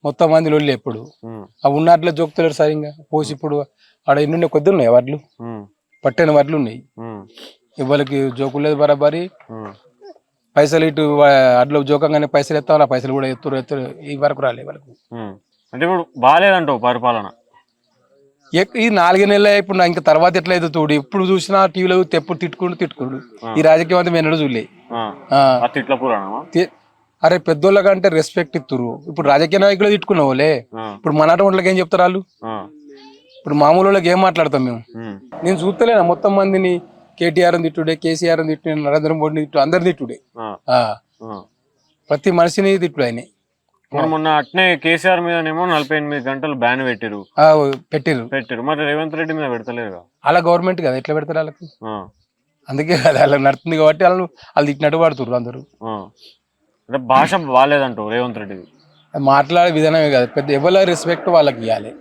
మొత్తం మంది లొల్లి ఎప్పుడు ఆ ఉన్నట్లో జోకుతలేరు సరిగ్గా పోసి ఇప్పుడు ఆడ ఎన్నుండే కొద్ది ఉన్నాయి వడ్లు పట్టిన వడ్లు ఉన్నాయి ఇవ్వలకి జోకులు లేదు బరాబరి పైసలు ఇటు అడ్లు జోకంగానే పైసలు ఎత్తాం ఆ పైసలు కూడా ఎత్తురు ఈ వరకు రాలే వాళ్ళకు. అంటే ఇప్పుడు బాగాలేదంటావు పరిపాలన ఈ 4 నెలలు ఇప్పుడు ఇంకా తర్వాత ఎట్లా అయితే చూడు ఎప్పుడు చూసినా టీవీలో ఎప్పుడు తిట్టుకుండు ఈ రాజకీయం అంతా మెనడు చూడలే. తిట్ల పురాణమా అరే పెద్దోళ్ళ కంటే రెస్పెక్ట్ ఇస్తురు. ఇప్పుడు రాజకీయ నాయకులు తిట్టుకున్నావులే ఇప్పుడు మనాట వాళ్ళకి ఏం చెప్తారు వాళ్ళు. ఇప్పుడు మామూలు వాళ్ళకి ఏం మాట్లాడతాం మేము. నేను చూస్తలేనా మొత్తం మందిని కేటీఆర్ తిట్టుడే కేసీఆర్ తిట్టు నరేంద్ర మోడీని తిట్టు అందరు తిట్టుడే ప్రతి మనిషిని తిట్టుడు ఆయన. మొన్న అట్నే కేసీఆర్ మీదనేమో 48 గంటలు బ్యాన్ పెట్టిరు మరి రేవంత్ రెడ్డి మీద పెడతలేరు అలా గవర్నమెంట్ కదా ఎట్లా పెడతారు వాళ్ళకి. అందుకే కదా అలా నడుతుంది కాబట్టి వాళ్ళు తిట్టినట్టు పడుతుర్రు అందరు. అంటే భాష బాగాలేదంటావు రేవంత్ రెడ్డి మాట్లాడే విధానమే కదా పెద్ద ఎవరి రెస్పెక్ట్ వాళ్ళకి ఇవ్వాలి.